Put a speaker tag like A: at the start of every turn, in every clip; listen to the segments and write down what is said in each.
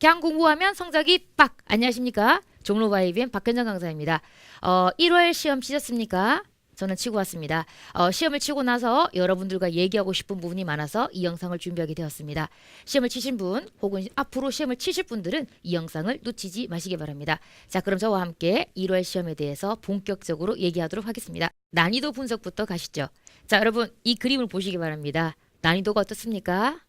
A: 그냥 공부하면 성적이 빡! 안녕하십니까? 종로바 IBM 박현정 강사입니다. 1월 시험 치셨습니까? 저는 치고 왔습니다. 시험을 치고 나서 여러분들과 얘기하고 싶은 부분이 많아서 이 영상을 준비하게 되었습니다. 시험을 치신 분 혹은 앞으로 시험을 치실 분들은 이 영상을 놓치지 마시기 바랍니다. 자, 그럼 저와 함께 1월 시험에 대해서 본격적으로 얘기하도록 하겠습니다. 난이도 분석부터 가시죠. 자, 여러분 이 그림을 보시기 바랍니다. 난이도가 어떻습니까?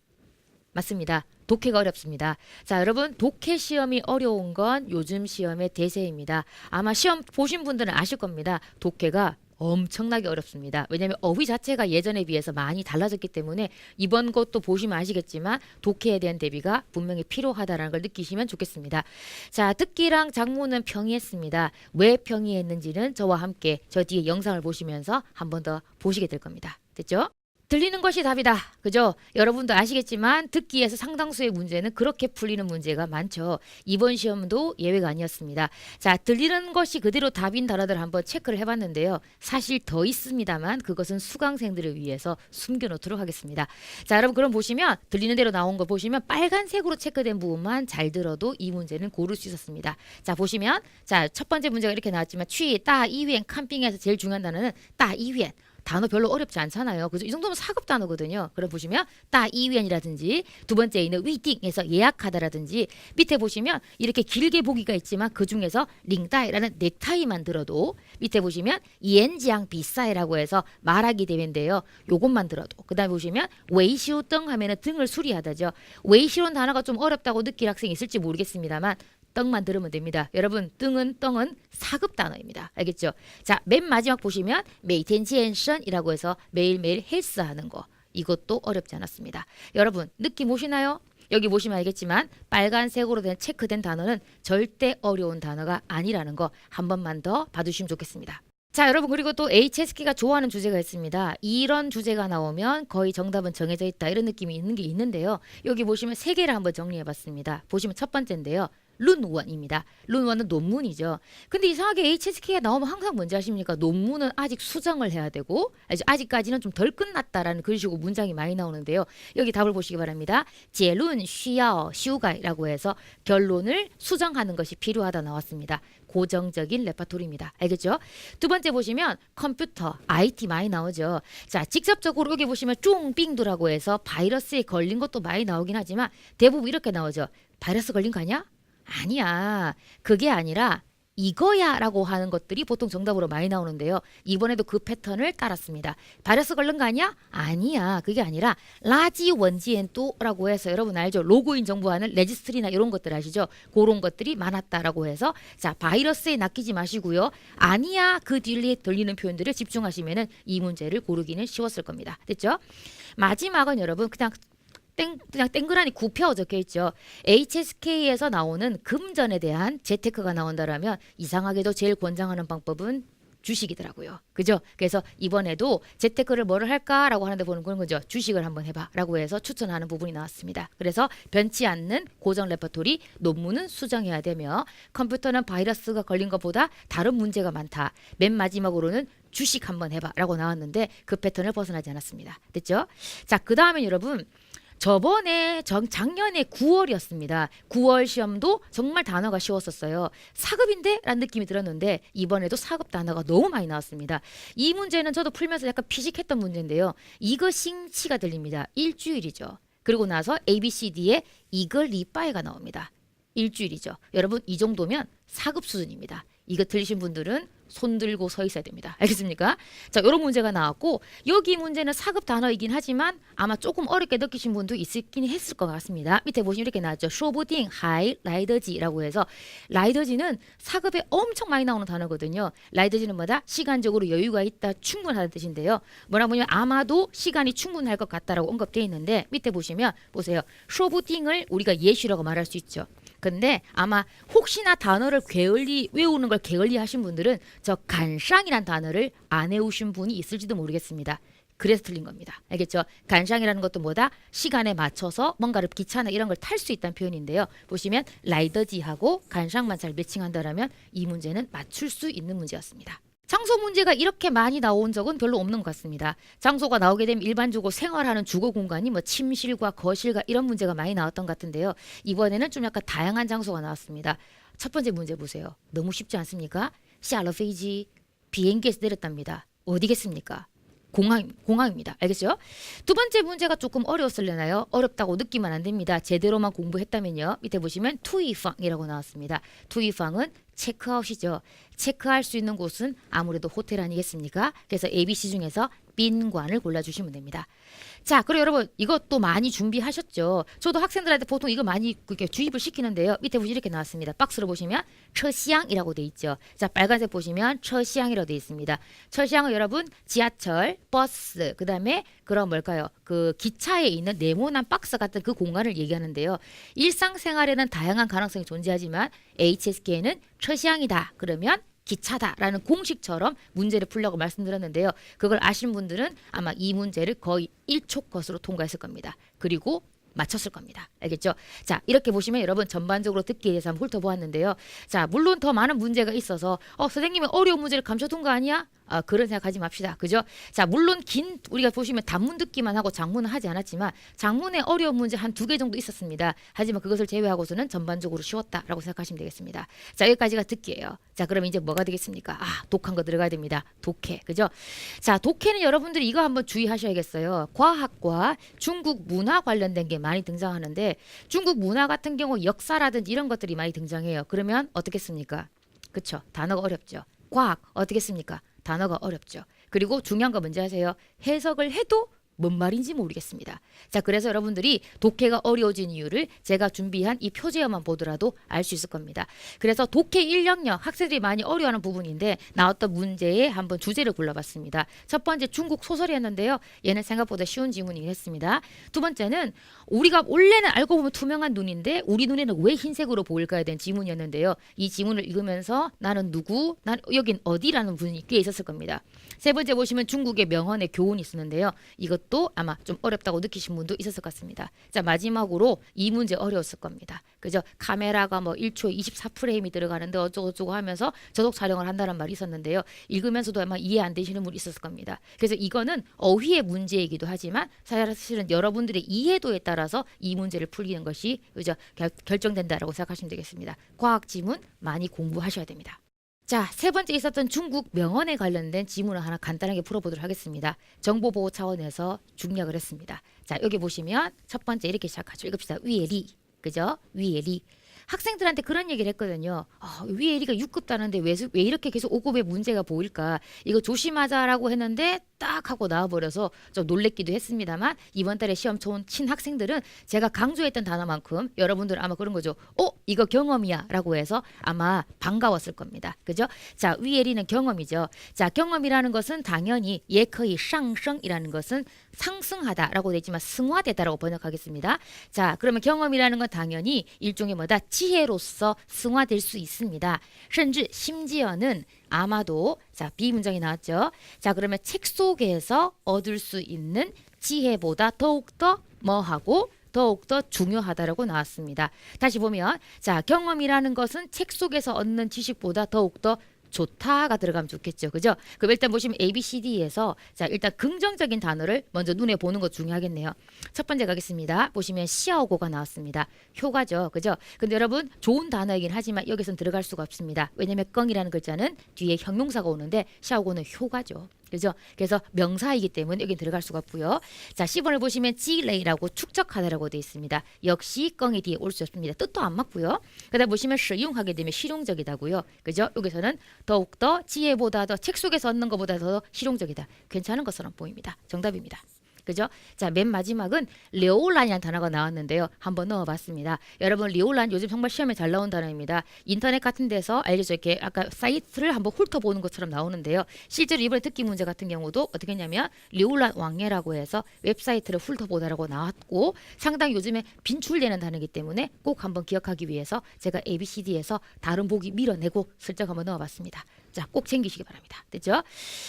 A: 맞습니다. 독해가 어렵습니다. 자, 여러분 독해 시험이 어려운 건 요즘 시험의 대세입니다. 아마 시험 보신 분들은 아실 겁니다. 독해가 엄청나게 어렵습니다. 왜냐하면 어휘 자체가 예전에 비해서 많이 달라졌기 때문에 이번 것도 보시면 아시겠지만 독해에 대한 대비가 분명히 필요하다는 걸 느끼시면 좋겠습니다. 자, 듣기랑 작문은 평이했습니다. 왜 평이했는지는 저와 함께 저 뒤에 영상을 보시면서 한 번 더 보시게 될 겁니다. 됐죠? 들리는 것이 답이다. 그죠? 여러분도 아시겠지만 듣기에서 상당수의 문제는 그렇게 풀리는 문제가 많죠. 이번 시험도 예외가 아니었습니다. 자, 들리는 것이 그대로 답인 단어들 한번 체크를 해봤는데요. 사실 더 있습니다만 그것은 수강생들을 위해서 숨겨놓도록 하겠습니다. 자, 여러분 그럼 보시면 들리는 대로 나온 거 보시면 빨간색으로 체크된 부분만 잘 들어도 이 문제는 고를 수 있었습니다. 자, 보시면 자, 첫 번째 문제가 이렇게 나왔지만 취, 따, 이휘엔, 캠핑에서 제일 중요한 단어는 따, 이휘엔. 단어 별로 어렵지 않잖아요. 그래서 이 정도면 사급 단어거든요. 그럼 보시면 따 이위엔이라든지 두 번째 있는 위딩에서 예약하다라든지 밑에 보시면 이렇게 길게 보기가 있지만 그 중에서 링따이라는 넥타이만 들어도 밑에 보시면 이엔지앙 비싸이라고 해서 말하기 대회인데요. 요것만 들어도 그 다음에 보시면 웨이시오 등 하면은 등을 수리하다죠. 웨이시오는 단어가 좀 어렵다고 느낄 학생이 있을지 모르겠습니다만 떡만 들으면 됩니다. 여러분 떡은 사급 단어입니다. 알겠죠? 자, 맨 마지막 보시면 메이텐지엔션이라고 해서 매일매일 헬스하는 거. 이것도 어렵지 않았습니다. 여러분 느낌 오시나요? 여기 보시면 알겠지만 빨간색으로 된 체크된 단어는 절대 어려운 단어가 아니라는 거 한 번만 더 봐주시면 좋겠습니다. 자, 여러분 그리고 또 HSK가 좋아하는 주제가 있습니다. 이런 주제가 나오면 거의 정답은 정해져 있다 이런 느낌이 있는 게 있는데요. 여기 보시면 세 개를 한번 정리해봤습니다. 보시면 첫 번째인데요. 룬원입니다. 룬원은 논문이죠. 근데 이상하게 HSK가 나오면 항상 뭔지 아십니까? 논문은 아직 수정을 해야 되고 아직까지는 좀 덜 끝났다라는 그런 식으로 문장이 많이 나오는데요. 여기 답을 보시기 바랍니다. 제룬 쉬야오 슈가이라고 해서 결론을 수정하는 것이 필요하다 나왔습니다. 고정적인 레파토리입니다. 알겠죠? 두 번째 보시면 컴퓨터, IT 많이 나오죠. 자, 직접적으로 여기 보시면 쫑빙두라고 해서 바이러스에 걸린 것도 많이 나오긴 하지만 대부분 이렇게 나오죠. 바이러스 걸린 거 아니야? 아니야. 그게 아니라 이거야 라고 하는 것들이 보통 정답으로 많이 나오는데요. 이번에도 그 패턴을 따랐습니다. 바이러스 걸린 거 아니야? 아니야. 그게 아니라 라지 원지엔또 라고 해서 여러분 알죠? 로그인 정보하는 레지스트리나 이런 것들 아시죠? 그런 것들이 많았다라고 해서 자, 바이러스에 낚이지 마시고요. 아니야. 그 뒤에 들리는 표현들을 집중하시면은 이 문제를 고르기는 쉬웠을 겁니다. 됐죠? 마지막은 여러분 그냥 땡그라니 구표 적혀 있죠. HSK에서 나오는 금전에 대한 재테크가 나온다라면 이상하게도 제일 권장하는 방법은 주식이더라고요. 그죠? 그래서 이번에도 재테크를 뭐를 할까라고 하는데 보는 그런 거죠. 주식을 한번 해봐라고 해서 추천하는 부분이 나왔습니다. 그래서 변치 않는 고정 레퍼토리, 논문은 수정해야 되며 컴퓨터는 바이러스가 걸린 것보다 다른 문제가 많다. 맨 마지막으로는 주식 한번 해봐라고 나왔는데 그 패턴을 벗어나지 않았습니다. 됐죠? 자, 그 다음에 여러분 저번에 작년에 9월이었습니다. 9월 시험도 정말 단어가 쉬웠었어요. 사급인데? 라는 느낌이 들었는데 이번에도 사급 단어가 너무 많이 나왔습니다. 이 문제는 저도 풀면서 약간 피식했던 문제인데요. 이거 싱치가 들립니다. 일주일이죠. 그리고 나서 ABCD에 이걸 리빠이가 나옵니다. 일주일이죠. 여러분 이 정도면 사급 수준입니다. 이거 들리신 분들은 손 들고 서 있어야 됩니다. 알겠습니까? 자, 이런 문제가 나왔고 여기 문제는 사급 단어이긴 하지만 아마 조금 어렵게 느끼신 분도 있긴 했을 것 같습니다. 밑에 보시면 이렇게 나왔죠. 쇼부딩 하이 라이더지라고 해서 라이더지는 사급에 엄청 많이 나오는 단어거든요. 라이더지는 뭐다? 시간적으로 여유가 있다, 충분하다는 뜻인데요. 뭐라 보면 아마도 시간이 충분할 것 같다라고 언급되어 있는데 밑에 보시면 보세요. 쇼부딩을 우리가 예시라고 말할 수 있죠. 근데 아마 혹시나 단어를 외우는 걸 게을리 하신 분들은 저 간상이란 단어를 안 외우신 분이 있을지도 모르겠습니다. 그래서 틀린 겁니다. 알겠죠? 간상이라는 것도 뭐다? 시간에 맞춰서 뭔가를 기차나 이런 걸 탈 수 있다는 표현인데요. 보시면 라이더지하고 간상만 잘 매칭한다라면 이 문제는 맞출 수 있는 문제였습니다. 장소 문제가 이렇게 많이 나온 적은 별로 없는 것 같습니다. 장소가 나오게 되면 일반적으로 생활하는 주거 공간이 뭐 침실과 거실과 이런 문제가 많이 나왔던 것 같은데요. 이번에는 좀 약간 다양한 장소가 나왔습니다. 첫 번째 문제 보세요. 너무 쉽지 않습니까? 下了飞机 비행기에서 내렸답니다. 어디겠습니까? 공항입니다. 알겠죠? 두 번째 문제가 조금 어려웠을려나요? 어렵다고 느끼면 안 됩니다. 제대로만 공부했다면요. 밑에 보시면 투이팡이라고 나왔습니다. 투이팡은 체크아웃이죠. 체크할 수 있는 곳은 아무래도 호텔 아니겠습니까? 그래서 ABC 중에서 빈관을 골라주시면 됩니다. 자, 그리고 여러분 이것도 많이 준비하셨죠? 저도 학생들한테 보통 이거 많이 그렇게 주입을 시키는데요. 밑에 보시면 이렇게 나왔습니다. 박스로 보시면 처시앙이라고 돼 있죠. 자, 빨간색 보시면 처시앙이라고 돼 있습니다. 처시앙은 여러분 지하철, 버스, 그 다음에 그런 뭘까요? 그 기차에 있는 네모난 박스 같은 그 공간을 얘기하는데요. 일상생활에는 다양한 가능성이 존재하지만 HSK는 처시앙이다. 그러면 기차다라는 공식처럼 문제를 풀려고 말씀드렸는데요. 그걸 아신 분들은 아마 이 문제를 거의 1초 것으로 통과했을 겁니다. 그리고 맞췄을 겁니다. 알겠죠? 자, 이렇게 보시면 여러분 전반적으로 듣기에 대해서 한번 훑어보았는데요. 자, 물론 더 많은 문제가 있어서 선생님은 어려운 문제를 감춰둔 거 아니야? 그런 생각하지 맙시다. 그죠? 자, 물론 우리가 보시면 단문 듣기만 하고 장문은 하지 않았지만 장문에 어려운 문제 한 2개 정도 있었습니다. 하지만 그것을 제외하고서는 전반적으로 쉬웠다라고 생각하시면 되겠습니다. 자, 여기까지가 듣기예요. 자, 그러면 이제 뭐가 되겠습니까? 독한 거 들어가야 됩니다. 독해. 그죠? 자, 독해는 여러분들이 이거 한번 주의하셔야겠어요. 과학과 중국 문화 관련된 게 많이 등장하는데 중국 문화 같은 경우 역사라든지 이런 것들이 많이 등장해요. 그러면 어떻겠습니까? 그쵸? 단어가 어렵죠. 과학 어떻겠습니까? 단어가 어렵죠. 그리고 중요한 거 뭔지 아세요? 해석을 해도 뭔 말인지 모르겠습니다. 자, 그래서 여러분들이 독해가 어려워진 이유를 제가 준비한 이 표제어만 보더라도 알 수 있을 겁니다. 그래서 독해 1영역 학생들이 많이 어려워하는 부분인데 나왔던 문제에 한번 주제를 골라봤습니다. 첫 번째 중국 소설이었는데요. 얘는 생각보다 쉬운 지문이긴 했습니다. 두 번째는 우리가 원래는 알고 보면 투명한 눈인데 우리 눈에는 왜 흰색으로 보일까에 대한 지문이었는데요. 이 지문을 읽으면서 나는 누구? 난 여긴 어디라는 분이 꽤 있었을 겁니다. 세 번째 보시면 중국의 명언의 교훈이 있었는데요. 이것도 아마 좀 어렵다고 느끼신 분도 있었을 것 같습니다. 자, 마지막으로 이 문제 어려웠을 겁니다. 그죠? 카메라가 뭐 1초에 24프레임이 들어가는데 어쩌고저쩌고 하면서 저속 촬영을 한다는 말이 있었는데요. 읽으면서도 아마 이해 안 되시는 분이 있었을 겁니다. 그래서 이거는 어휘의 문제이기도 하지만 사실은 여러분들의 이해도에 따라서 이 문제를 풀리는 것이 그죠? 결정된다라고 생각하시면 되겠습니다. 과학 지문 많이 공부하셔야 됩니다. 자, 세 번째 있었던 중국 명언에 관련된 지문을 하나 간단하게 풀어보도록 하겠습니다. 정보보호 차원에서 중략을 했습니다. 자, 여기 보시면 첫 번째 이렇게 시작하죠. 읽읍시다. 위에리. 그죠? 위에리. 학생들한테 그런 얘기를 했거든요. 위에리가 6급 다는데 왜 이렇게 계속 5급에 문제가 보일까? 이거 조심하자라고 했는데 딱 하고 나와버려서 좀 놀랬기도 했습니다만 이번 달에 시험 친 학생들은 제가 강조했던 단어만큼 여러분들은 아마 그런 거죠. 이거 경험이야 라고 해서 아마 반가웠을 겁니다. 그죠? 자, 위에리는 경험이죠. 자, 경험이라는 것은 당연히 예커이 상승이라는 것은 상승하다라고 되지만 승화되다라고 번역하겠습니다. 자, 그러면 경험이라는 건 당연히 일종의 뭐다? 지혜로서 승화될 수 있습니다. 甚至 심지어는 아마도 자, 비문장이 나왔죠. 자, 그러면 책 속에서 얻을 수 있는 지혜보다 더욱더 뭐하고 더욱더 중요하다라고 나왔습니다. 다시 보면 자, 경험이라는 것은 책 속에서 얻는 지식보다 더욱더 좋다가 들어가면 좋겠죠. 그죠? 그럼 일단 보시면 ABCD에서 자, 일단 긍정적인 단어를 먼저 눈에 보는 거 중요하겠네요. 첫 번째 가겠습니다. 보시면 시아오고가 나왔습니다. 효과죠. 그죠? 근데 여러분 좋은 단어이긴 하지만 여기선 들어갈 수가 없습니다. 왜냐면 껑이라는 글자는 뒤에 형용사가 오는데 시아오고는 효과죠. 그죠? 그래서 명사이기 때문에 여기 들어갈 수가 없고요. 자, 10번을 보시면 지레이라고 축적하다라고 되어 있습니다. 역시 껑이 뒤에 올 수 없습니다. 뜻도 안 맞고요. 그다음 보시면 실용하게 되면 실용적이다고요. 그죠? 여기서는 더욱더 지혜보다 더 책 속에서 얻는 것보다 더 실용적이다. 괜찮은 것처럼 보입니다. 정답입니다. 그죠? 자, 맨 마지막은 려울란이라는 단어가 나왔는데요. 한번 넣어봤습니다. 여러분 려울란 요즘 정말 시험에 잘 나온 단어입니다. 인터넷 같은 데서 알려져 이렇게 아까 사이트를 한번 훑어보는 것처럼 나오는데요. 실제로 이번에 듣기 문제 같은 경우도 어떻게 했냐면 려울란 왕예라고 해서 웹사이트를 훑어보다라고 나왔고 상당히 요즘에 빈출되는 단어이기 때문에 꼭 한번 기억하기 위해서 제가 ABCD에서 다른 보기 밀어내고 슬쩍 한번 넣어봤습니다. 자, 꼭 챙기시기 바랍니다. 됐죠?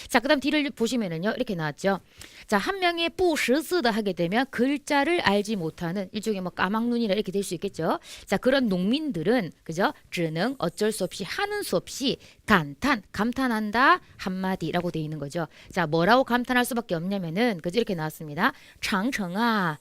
A: 자, 그다음 뒤를 보시면은요. 이렇게 나왔죠. 자, 한 명의 부시즈다 하게 되면 글자를 알지 못하는 일종의 뭐 까막눈이라 이렇게 될 수 있겠죠. 자, 그런 농민들은 그죠? 只能 어쩔 수 없이 하는 수 없이 감탄한다 한마디라고 돼 있는 거죠. 자, 뭐라고 감탄할 수밖에 없냐면은 그죠? 이렇게 나왔습니다. 장청아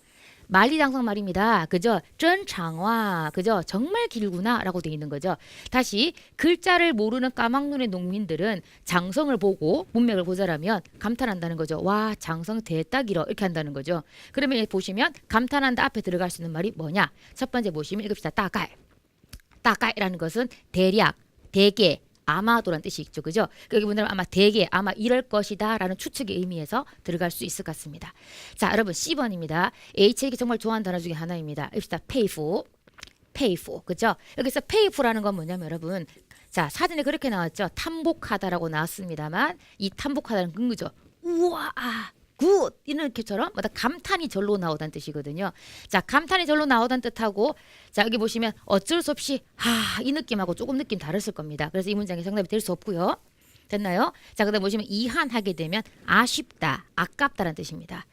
A: 만리장성 말입니다. 그죠? 전장화 그죠? 정말 길구나라고 돼 있는 거죠. 다시 글자를 모르는 까막눈의 농민들은 장성을 보고 문맥을 보자라면 감탄한다는 거죠. 와 장성 대따기러 이렇게 한다는 거죠. 그러면 보시면 감탄한다 앞에 들어갈 수 있는 말이 뭐냐? 첫 번째 보시면 읽읍시다. 따가이라는 것은 대략, 대개, 아마도란 뜻이 있죠. 그죠? 여기 보면 아마 대개, 아마 이럴 것이다 라는 추측의 의미에서 들어갈 수 있을 것 같습니다. 자, 여러분 C번입니다. H에게 정말 좋아하는 단어 중에 하나입니다. 읽읍시다. 페이프. 그죠? 여기서 페이프라는 건 뭐냐면 여러분 자, 사진에 그렇게 나왔죠. 탐복하다라고 나왔습니다만 이 탐복하다는 근거죠. 우와 굿 이렇게처럼 뭐다 감탄이 절로 나오다는 뜻이거든요. 자, 감탄이 절로 나오다는 뜻하고 자, 여기 보시면 어쩔 수 없이 이 느낌하고 조금 느낌 다르실 겁니다. 그래서 이 문장이 정답이 될 수 없고요. 됐나요? 자, 그다음 보시면 이한하게 되면 아쉽다, 아깝다라는 뜻입니다.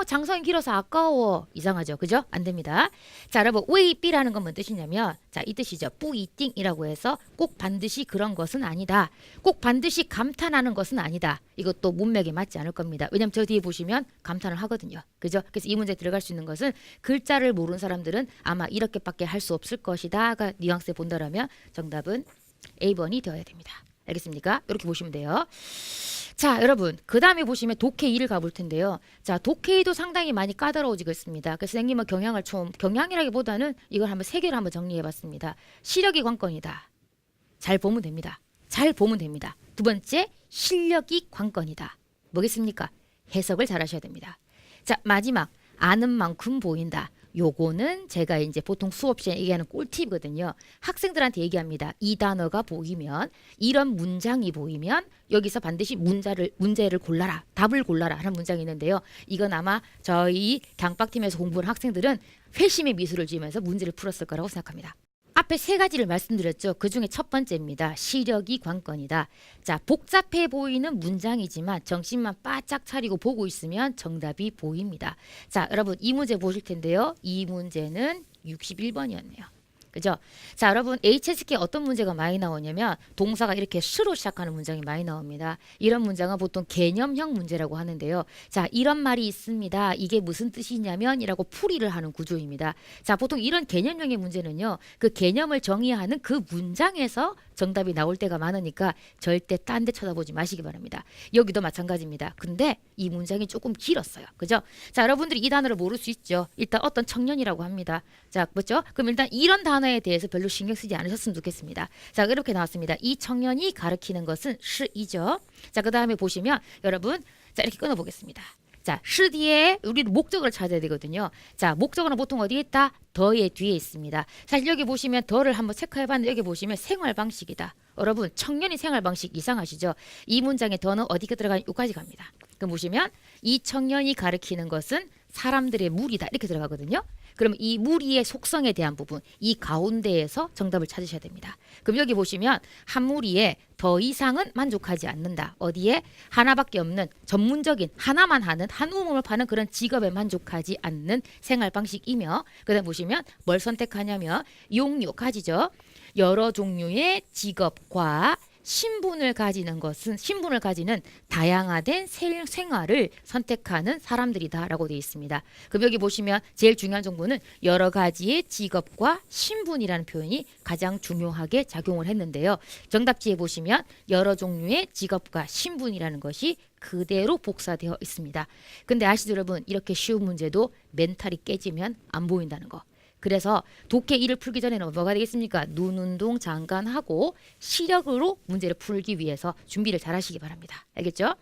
A: 장성이 길어서 아까워. 이상하죠. 그죠? 안 됩니다. 자, 여러분, 웨이비라는 건 뭔 뜻이냐면, 자, 이 뜻이죠. 뿌이띵이라고 해서 꼭 반드시 그런 것은 아니다. 꼭 반드시 감탄하는 것은 아니다. 이것도 문맥에 맞지 않을 겁니다. 왜냐면 저 뒤에 보시면 감탄을 하거든요. 그죠? 그래서 이 문제에 들어갈 수 있는 것은 글자를 모르는 사람들은 아마 이렇게밖에 할 수 없을 것이다가 뉘앙스에 본다라면 정답은 A번이 되어야 됩니다. 알겠습니까? 이렇게 보시면 돼요. 자, 여러분, 그 다음에 보시면 독해 2를 가볼 텐데요. 자, 독해 2도 상당히 많이 까다로워지겠습니다. 그래서 선생님은 경향이라기보다는 이걸 한번 세 개를 한번 정리해봤습니다. 시력이 관건이다. 잘 보면 됩니다. 두 번째, 실력이 관건이다. 뭐겠습니까? 해석을 잘 하셔야 됩니다. 자, 마지막, 아는 만큼 보인다. 요거는 제가 이제 보통 수업 시간에 얘기하는 꿀팁이거든요. 학생들한테 얘기합니다. 이 단어가 보이면 이런 문장이 보이면 여기서 반드시 문제를 골라라. 답을 골라라 하는 문장이 있는데요. 이건 아마 저희 강박팀에서 공부한 학생들은 회심의 미소를 지으면서 문제를 풀었을 거라고 생각합니다. 앞에 세 가지를 말씀드렸죠. 그중에 첫 번째입니다. 시력이 관건이다. 자, 복잡해 보이는 문장이지만 정신만 바짝 차리고 보고 있으면 정답이 보입니다. 자, 여러분 이 문제 보실 텐데요. 이 문제는 61번이었네요. 그죠? 자, 여러분 HSK 어떤 문제가 많이 나오냐면 동사가 이렇게 스로 시작하는 문장이 많이 나옵니다. 이런 문장은 보통 개념형 문제라고 하는데요. 자, 이런 말이 있습니다. 이게 무슨 뜻이냐면 이라고 풀이를 하는 구조입니다. 자, 보통 이런 개념형의 문제는요. 그 개념을 정의하는 그 문장에서 정답이 나올 때가 많으니까 절대 딴 데 쳐다보지 마시기 바랍니다. 여기도 마찬가지입니다. 근데 이 문장이 조금 길었어요. 그죠? 자, 여러분들이 이 단어를 모를 수 있죠. 일단 어떤 청년이라고 합니다. 자, 그렇죠? 그럼 일단 이런 단어에 대해서 별로 신경 쓰지 않으셨으면 좋겠습니다. 자, 이렇게 나왔습니다. 이 청년이 가리키는 것은 시이죠. 자, 그 다음에 보시면 여러분 자, 이렇게 끊어보겠습니다. 자, 시 뒤에 우리 목적어를 찾아야 되거든요. 자, 목적어는 보통 어디에 있다? 더의 뒤에 있습니다. 사실 여기 보시면 더를 한번 체크해봤는데 여기 보시면 생활 방식이다. 여러분 청년이 생활 방식 이상하시죠? 이 문장에 더는 어디가 들어가는 여기까지 갑니다. 그럼 보시면 이 청년이 가리키는 것은 사람들의 무리다 이렇게 들어가거든요. 그럼 이 무리의 속성에 대한 부분 이 가운데에서 정답을 찾으셔야 됩니다. 그럼 여기 보시면 한 무리에 더 이상은 만족하지 않는다. 어디에? 하나밖에 없는 전문적인 하나만 하는 한 우물을 파는 그런 직업에 만족하지 않는 생활 방식이며 그다음 보시면 뭘 선택하냐면 용요 가지죠. 여러 종류의 직업과 신분을 가지는 다양화된 생활을 선택하는 사람들이다라고 되어 있습니다. 그럼 여기 보시면 제일 중요한 정보는 여러 가지의 직업과 신분이라는 표현이 가장 중요하게 작용을 했는데요. 정답지에 보시면 여러 종류의 직업과 신분이라는 것이 그대로 복사되어 있습니다. 근데 아시죠 여러분? 이렇게 쉬운 문제도 멘탈이 깨지면 안 보인다는 거. 그래서 독해 1을 풀기 전에는 뭐가 되겠습니까? 눈 운동 잠깐 하고 시력으로 문제를 풀기 위해서 준비를 잘 하시기 바랍니다. 알겠죠?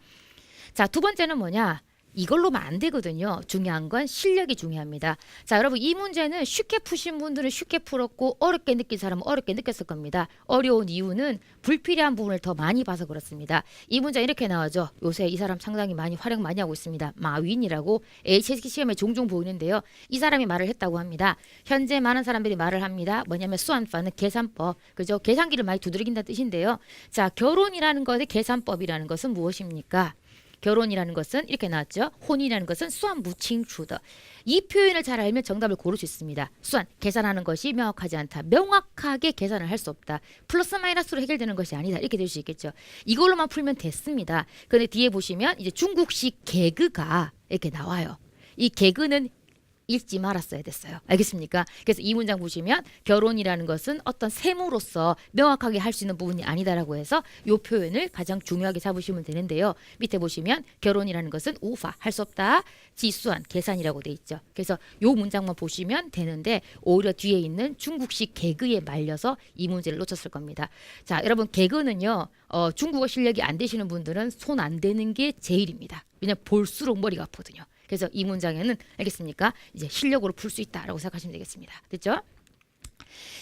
A: 자, 두 번째는 뭐냐? 이걸로만 안 되거든요. 중요한 건 실력이 중요합니다. 자, 여러분 이 문제는 쉽게 푸신 분들은 쉽게 풀었고 어렵게 느낀 사람은 어렵게 느꼈을 겁니다. 어려운 이유는 불필요한 부분을 더 많이 봐서 그렇습니다. 이 문제 이렇게 나오죠. 요새 이 사람 상당히 많이 활용 많이 하고 있습니다. 마윈이라고 HSK 시험에 종종 보이는데요. 이 사람이 말을 했다고 합니다. 현재 많은 사람들이 말을 합니다. 뭐냐면 수완파는 계산법. 그죠? 계산기를 많이 두드린다는 뜻인데요. 자, 결혼이라는 것의 계산법이라는 것은 무엇입니까? 결혼이라는 것은 이렇게 나왔죠. 혼이라는 것은 수완 무칭추더. 이 표현을 잘 알면 정답을 고를 수 있습니다. 수완, 계산하는 것이 명확하지 않다. 명확하게 계산을 할 수 없다. 플러스 마이너스로 해결되는 것이 아니다. 이렇게 될 수 있겠죠. 이걸로만 풀면 됐습니다. 근데 뒤에 보시면 이제 중국식 개그가 이렇게 나와요. 이 개그는 읽지 말았어야 됐어요. 알겠습니까? 그래서 이 문장 보시면 결혼이라는 것은 어떤 셈으로서 명확하게 할 수 있는 부분이 아니다라고 해서 이 표현을 가장 중요하게 잡으시면 되는데요. 밑에 보시면 결혼이라는 것은 우파, 할 수 없다. 지수한, 계산이라고 돼 있죠. 그래서 이 문장만 보시면 되는데 오히려 뒤에 있는 중국식 개그에 말려서 이 문제를 놓쳤을 겁니다. 자, 여러분 개그는요. 중국어 실력이 안 되시는 분들은 손 안 대는 게 제일입니다. 왜냐면 볼수록 머리가 아프거든요. 그래서 이 문장에는 알겠습니까? 이제 실력으로 풀 수 있다라고 생각하시면 되겠습니다. 됐죠?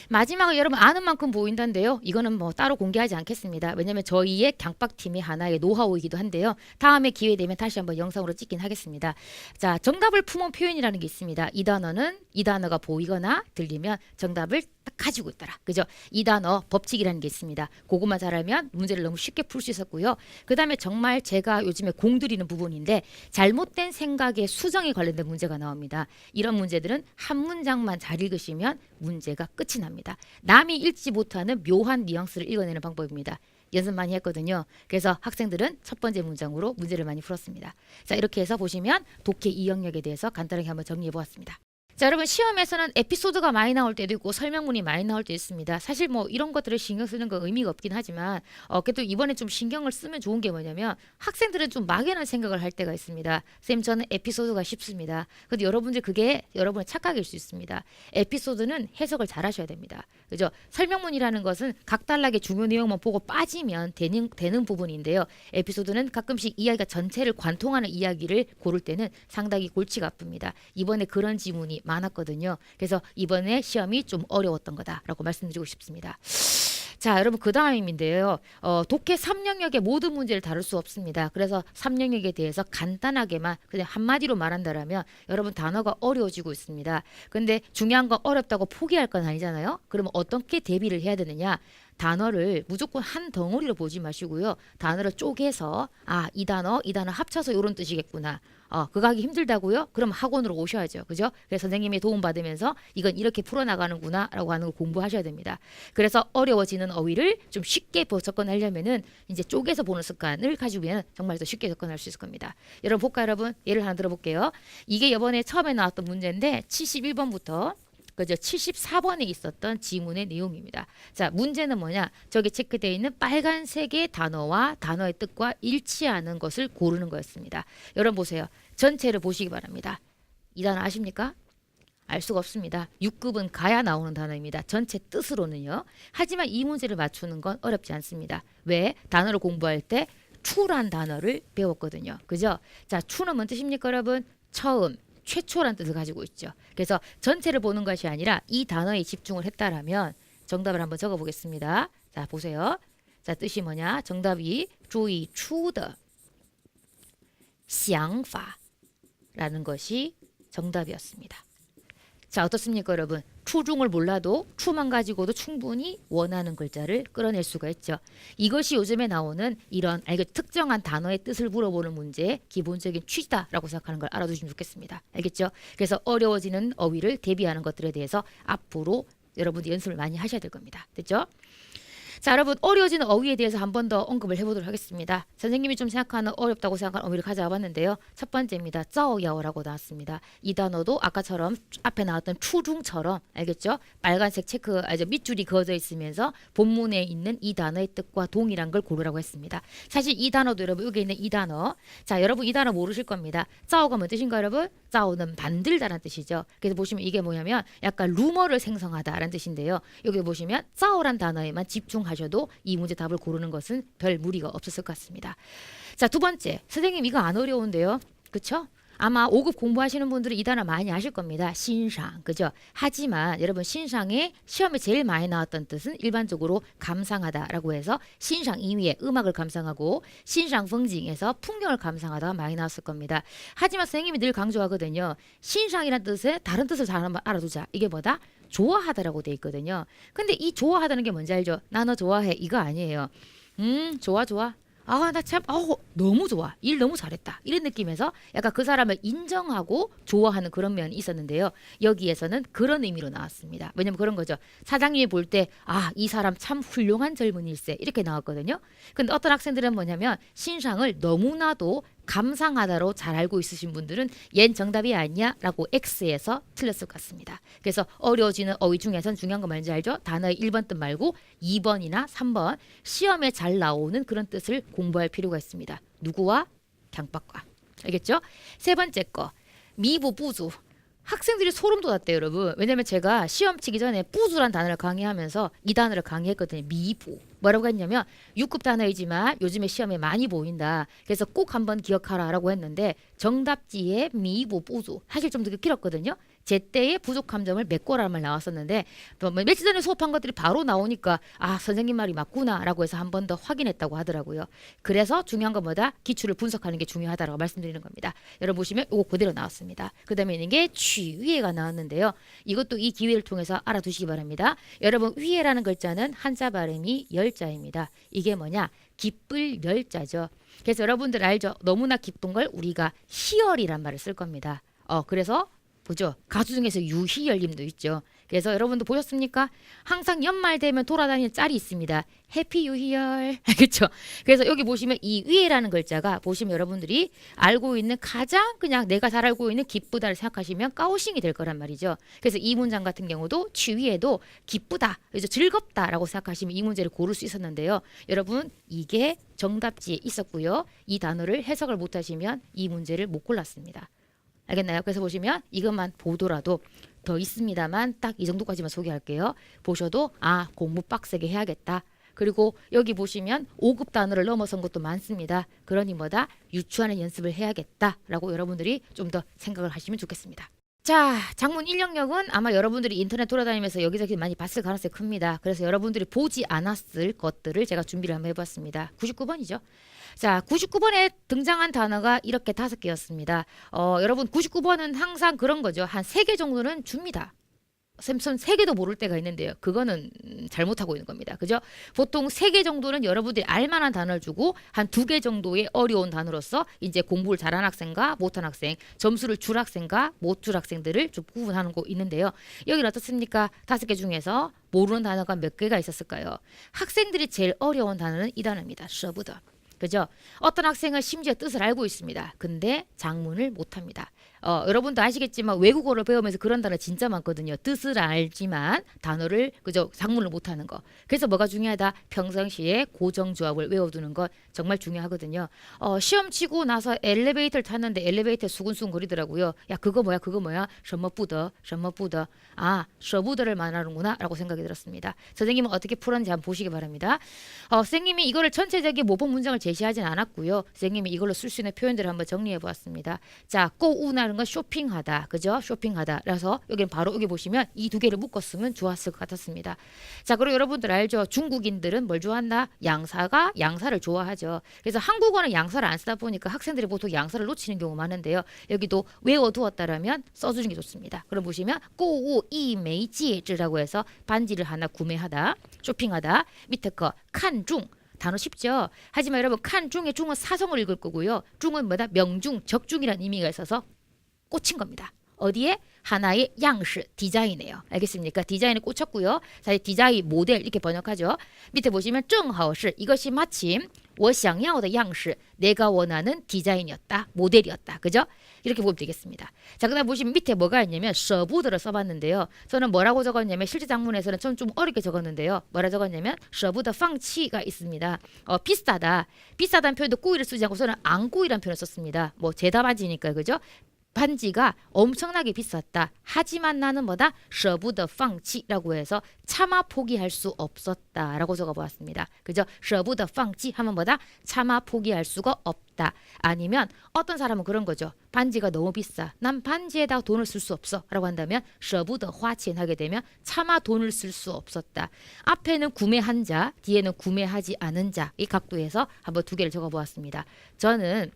A: 마지막으로 여러분 아는 만큼 보인다인데요. 이거는 뭐 따로 공개하지 않겠습니다. 왜냐하면 저희의 강박팀의 하나의 노하우이기도 한데요. 다음에 기회 되면 다시 한번 영상으로 찍긴 하겠습니다. 자, 정답을 품은 표현이라는 게 있습니다. 이 단어는 이 단어가 보이거나 들리면 정답을 딱 가지고 있더라. 그죠? 이 단어 법칙이라는 게 있습니다. 그것만 잘 알면 문제를 너무 쉽게 풀 수 있었고요. 그 다음에 정말 제가 요즘에 공들이는 부분인데 잘못된 생각의 수정에 관련된 문제가 나옵니다. 이런 문제들은 한 문장만 잘 읽으시면 문제가 끝이 납니다. 남이 읽지 못하는 묘한 뉘앙스를 읽어내는 방법입니다. 연습 많이 했거든요. 그래서 학생들은 첫 번째 문장으로 문제를 많이 풀었습니다. 자, 이렇게 해서 보시면 독해 이 영역에 대해서 간단하게 한번 정리해 보았습니다. 자, 여러분 시험에서는 에피소드가 많이 나올 때도 있고 설명문이 많이 나올 때도 있습니다. 사실 뭐 이런 것들을 신경 쓰는 건 의미가 없긴 하지만 그래도 이번에 좀 신경을 쓰면 좋은 게 뭐냐면 학생들은 좀 막연한 생각을 할 때가 있습니다. 쌤 저는 에피소드가 쉽습니다. 근데 여러분들 그게 여러분의 착각일 수 있습니다. 에피소드는 해석을 잘 하셔야 됩니다. 그죠? 설명문이라는 것은 각달라게 중요 내용만 보고 빠지면 되는 부분인데요. 에피소드는 가끔씩 이야기가 전체를 관통하는 이야기를 고를 때는 상당히 골치가 아픕니다. 이번에 그런 지문이 많았거든요. 그래서 이번에 시험이 좀 어려웠던 거다라고 말씀드리고 싶습니다. 자, 여러분 그 다음인데요. 독해 3영역의 모든 문제를 다룰 수 없습니다. 그래서 3영역에 대해서 간단하게만 그냥 한마디로 말한다면 여러분 단어가 어려워지고 있습니다. 근데 중요한 건 어렵다고 포기할 건 아니잖아요. 그러면 어떻게 대비를 해야 되느냐? 단어를 무조건 한 덩어리로 보지 마시고요. 단어를 쪼개서 이 단어 합쳐서 이런 뜻이겠구나. 그거 하기 힘들다고요? 그럼 학원으로 오셔야죠. 그죠? 그래서 선생님의 도움 받으면서 이건 이렇게 풀어나가는구나 라고 하는 걸 공부하셔야 됩니다. 그래서 어려워지는 어휘를 좀 쉽게 접근하려면은 이제 쪼개서 보는 습관을 가지면 정말 더 쉽게 접근할 수 있을 겁니다. 여러분 볼까요, 여러분? 예를 하나 들어볼게요. 이게 이번에 처음에 나왔던 문제인데 71번부터 그죠? 74번에 있었던 지문의 내용입니다. 자, 문제는 뭐냐? 저기 체크되어 있는 빨간색의 단어와 단어의 뜻과 일치하는 것을 고르는 거였습니다. 여러분 보세요. 전체를 보시기 바랍니다. 이 단어 아십니까? 알 수가 없습니다. 6급은 가야 나오는 단어입니다. 전체 뜻으로는요. 하지만 이 문제를 맞추는 건 어렵지 않습니다. 왜? 단어를 공부할 때 추란 단어를 배웠거든요. 그죠? 자, 추는 뭔 뜻입니까, 여러분? 처음. 최초란 뜻을 가지고 있죠. 그래서 전체를 보는 것이 아니라 이 단어에 집중을 했다라면 정답을 한번 적어보겠습니다. 자, 보세요. 자, 뜻이 뭐냐? 정답이 注意出的想法라는 것이 정답이었습니다. 자, 어떻습니까, 여러분? 추중을 몰라도 추만 가지고도 충분히 원하는 글자를 끌어낼 수가 있죠. 이것이 요즘에 나오는 이런 특정한 단어의 뜻을 물어보는 문제의 기본적인 취지다라고 생각하는 걸 알아두시면 좋겠습니다. 알겠죠? 그래서 어려워지는 어휘를 대비하는 것들에 대해서 앞으로 여러분들 연습을 많이 하셔야 될 겁니다. 됐죠? 자, 여러분 어려워지는 어휘에 대해서 한 번 더 언급을 해보도록 하겠습니다. 선생님이 좀 생각하는 어렵다고 생각하는 어휘를 가져와 봤는데요. 첫 번째입니다. 짜오야오라고 나왔습니다. 이 단어도 아까처럼 앞에 나왔던 추중처럼 알겠죠? 빨간색 체크 밑줄이 그어져 있으면서 본문에 있는 이 단어의 뜻과 동일한 걸 고르라고 했습니다. 사실 이 단어도 여러분 여기 있는 이 단어 자, 여러분 이 단어 모르실 겁니다. 짜오가 뭔 뜻인가 여러분? 짜오는 만들다라는 뜻이죠. 그래서 보시면 이게 뭐냐면 약간 루머를 생성하다라는 뜻인데요. 여기 보시면 짜오란 단어에만 집중하셔도 이 문제 답을 고르는 것은 별 무리가 없었을 것 같습니다. 자, 두 번째. 선생님 이거 안 어려운데요. 그쵸? 아마 5급 공부하시는 분들은 이 단어 많이 아실 겁니다.欣赏, 그죠? 하지만 여러분欣賞에 시험에 제일 많이 나왔던 뜻은 일반적으로 감상하다라고 해서欣賞 이외에 음악을 감상하고欣賞 风景에서 풍경을 감상하다가 많이 나왔을 겁니다. 하지만 선생님이 늘 강조하거든요.欣賞이라는 뜻의 다른 뜻을 잘 한번 알아두자. 이게 뭐다? 좋아하다라고 돼 있거든요. 근데 이 좋아하다는 게 뭔지 알죠? 나 너 좋아해 이거 아니에요. 좋아 좋아. 아, 나 참, 너무 좋아. 일 너무 잘했다. 이런 느낌에서 약간 그 사람을 인정하고 좋아하는 그런 면이 있었는데요. 여기에서는 그런 의미로 나왔습니다. 왜냐면 그런 거죠. 사장님이 볼 때, 아, 이 사람 참 훌륭한 젊은이일세. 이렇게 나왔거든요. 근데 어떤 학생들은 뭐냐면, 신상을 너무나도 감상하다로 잘 알고 있으신 분들은 얜 정답이 아니야 라고 X에서 틀렸을 것 같습니다. 그래서 어려워지는 어휘 중에선 중요한 거 뭔지 알죠? 단어의 1번 뜻 말고 2번이나 3번 시험에 잘 나오는 그런 뜻을 공부할 필요가 있습니다. 누구와? 강박과. 알겠죠? 세 번째 거 미부 부주. 학생들이 소름 돋았대요, 여러분. 왜냐면 제가 시험 치기 전에 부주란 단어를 강의하면서 이 단어를 강의했거든요. 미부. 뭐라고 했냐면 6급 단어이지만 요즘에 시험에 많이 보인다. 그래서 꼭 한번 기억하라라고 했는데 정답지에 미부 부주. 사실 좀 되게 길었거든요. 제때의 부족한 점을 메꿔라는 말 나왔었는데 며칠 전에 수업한 것들이 바로 나오니까 아 선생님 말이 맞구나라고 해서 한 번 더 확인했다고 하더라고요. 그래서 중요한 건 뭐다? 기출을 분석하는 게 중요하다라고 말씀드리는 겁니다. 여러분 보시면 이거 그대로 나왔습니다. 그 다음에 있는 게 취위회가 나왔는데요. 이것도 이 기회를 통해서 알아두시기 바랍니다. 여러분 위회라는 글자는 한자 발음이 열자입니다. 이게 뭐냐? 기쁠 열자죠. 그래서 여러분들 알죠? 너무나 기쁜 걸 우리가 희열이란 말을 쓸 겁니다. 그래서 보죠. 가수 중에서 유희열님도 있죠. 그래서 여러분도 보셨습니까? 항상 연말 되면 돌아다니는 짤이 있습니다. 해피 유희열. 알겠죠? 그래서 여기 보시면 이 위에라는 글자가 보시면 여러분들이 알고 있는 가장 그냥 내가 잘 알고 있는 기쁘다를 생각하시면 까오싱이 될 거란 말이죠. 그래서 이 문장 같은 경우도 취위에도 기쁘다, 그래서 즐겁다라고 생각하시면 이 문제를 고를 수 있었는데요. 여러분 이게 정답지에 있었고요. 이 단어를 해석을 못하시면 이 문제를 못 골랐습니다. 알겠나요? 그래서 보시면 이것만 보더라도 더 있습니다만 딱 이 정도까지만 소개할게요. 보셔도 아 공부 빡세게 해야겠다. 그리고 여기 보시면 5급 단어를 넘어선 것도 많습니다. 그러니 뭐다? 유추하는 연습을 해야겠다라고 여러분들이 좀 더 생각을 하시면 좋겠습니다. 자, 장문 1영역은 아마 여러분들이 인터넷 돌아다니면서 여기저기 많이 봤을 가능성이 큽니다. 그래서 여러분들이 보지 않았을 것들을 제가 준비를 한번 해봤습니다. 99번이죠. 자, 99번에 등장한 단어가 이렇게 5개였습니다. 여러분 99번은 항상 그런 거죠. 한 3개 정도는 줍니다. 샘son 3개도 모를 때가 있는데요. 그거는 잘못하고 있는 겁니다. 그죠? 보통 3개 정도는 여러분들이 알만한 단어를 주고 한 2개 정도의 어려운 단어로서 이제 공부를 잘한 학생과 못한 학생, 점수를 줄 학생과 못 줄 학생들을 좀 구분하는 거 있는데요. 여기는 어떻습니까? 5개 중에서 모르는 단어가 몇 개가 있었을까요? 학생들이 제일 어려운 단어는 이 단어입니다.舍不得. 그죠? 어떤 학생은 심지어 뜻을 알고 있습니다. 근데 장문을 못합니다. 여러분도 아시겠지만 외국어를 배우면서 그런 단어 진짜 많거든요. 뜻을 알지만 단어를 그저 장문을 못하는 거. 그래서 뭐가 중요하다? 평상시에 고정조합을 외워두는 것 정말 중요하거든요. 시험 치고 나서 엘리베이터를 탔는데 엘리베이터 수근수근 거리더라고요. 야 그거 뭐야 그거 뭐야? 什么不得 아 舍不得를 말하는구나 라고 생각이 들었습니다. 선생님은 어떻게 풀었는지 한번 보시기 바랍니다. 선생님이 이거를 전체적인 모범 문장을 제시하진 않았고요. 선생님이 이걸로 쓸 수 있는 표현들을 한번 정리해 보았습니다. 자, 꼬우나는 건 쇼핑하다. 그죠? 쇼핑하다. 그래서 여기는 바로 여기 보시면 이 2개를 묶었으면 좋았을 것 같았습니다. 자, 그리고 여러분들 알죠? 중국인들은 뭘 좋아한다? 양사를 좋아하죠. 그래서 한국어는 양사를 안 쓰다 보니까 학생들이 보통 양사를 놓치는 경우가 많은데요. 여기도 외워두었다라면 써주는 게 좋습니다. 그럼 보시면 꼬우 이메이지라고 해서 반지를 하나 구매하다, 쇼핑하다. 밑에 거 칸중 단어 쉽죠? 하지만 여러분 칸중의 중은 사성을 읽을 거고요. 중은 뭐다? 명중, 적중이라는 의미가 있어서 꽂힌 겁니다. 어디에? 하나의 양식, 디자인이에요. 알겠습니까? 디자인에 꽂혔고요. 사실 디자인, 모델 이렇게 번역하죠. 밑에 보시면 正好是 이것이 마침 我想要的样式 내가 원하는 디자인이었다. 모델이었다. 그죠? 이렇게 보면 되겠습니다. 자, 그다음 보시면 밑에 뭐가 있냐면 舍不得를 써봤는데요. 저는 뭐라고 적었냐면 실제 장문에서는 좀 어렵게 적었는데요. 뭐라 적었냐면 舍不得 放弃가 있습니다. 비싸다. 비싸다는 표현도 꾸이를 쓰지 않고 저는 안 꾸이라는 표현을 썼습니다. 뭐 제 답안지니까 그죠? 반지가 엄청나게 비쌌다. 하지만 나는 뭐다? 舍不得放弃라고 해서 차마 포기할 수 없었다라고 적어보았습니다. 그죠? 舍不得放弃하면 뭐다? 차마 포기할 수가 없다. 아니면 어떤 사람은 그런 거죠. 반지가 너무 비싸. 난 반지에다 돈을 쓸 수 없어. 라고 한다면 舍不得花钱 하게 되면 차마 돈을 쓸 수 없었다. 앞에는 구매한 자, 뒤에는 구매하지 않은 자. 이 각도에서 한번 두 개를 적어보았습니다. 저는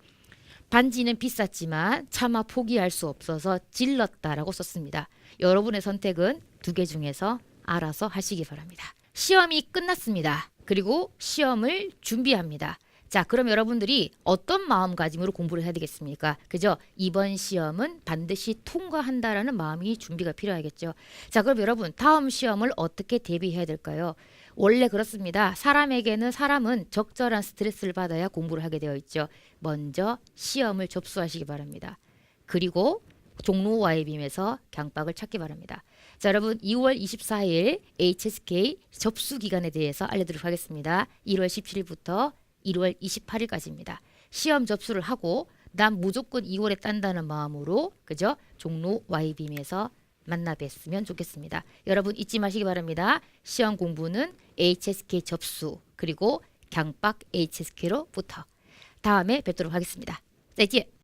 A: 반지는 비쌌지만 차마 포기할 수 없어서 질렀다라고 썼습니다. 여러분의 선택은 두 개 중에서 알아서 하시기 바랍니다. 시험이 끝났습니다. 그리고 시험을 준비합니다. 자, 그럼 여러분들이 어떤 마음가짐으로 공부를 해야 되겠습니까? 그죠? 이번 시험은 반드시 통과한다라는 마음이 준비가 필요하겠죠. 자, 그럼 여러분 다음 시험을 어떻게 대비해야 될까요? 원래 그렇습니다. 사람은 적절한 스트레스를 받아야 공부를 하게 되어 있죠. 먼저 시험을 접수하시기 바랍니다. 그리고 종로 YB임에서 강박을 찾기 바랍니다. 자, 여러분 2월 24일 HSK 접수 기간에 대해서 알려드리도록 하겠습니다. 1월 17일부터 1월 28일까지입니다. 시험 접수를 하고 난 무조건 2월에 딴다는 마음으로 그죠? 종로 YB임에서 만나 뵀으면 좋겠습니다. 여러분 잊지 마시기 바랍니다. 시험 공부는 HSK 접수 그리고 강박 HSK로부터 다음에 뵙도록 하겠습니다. 再见.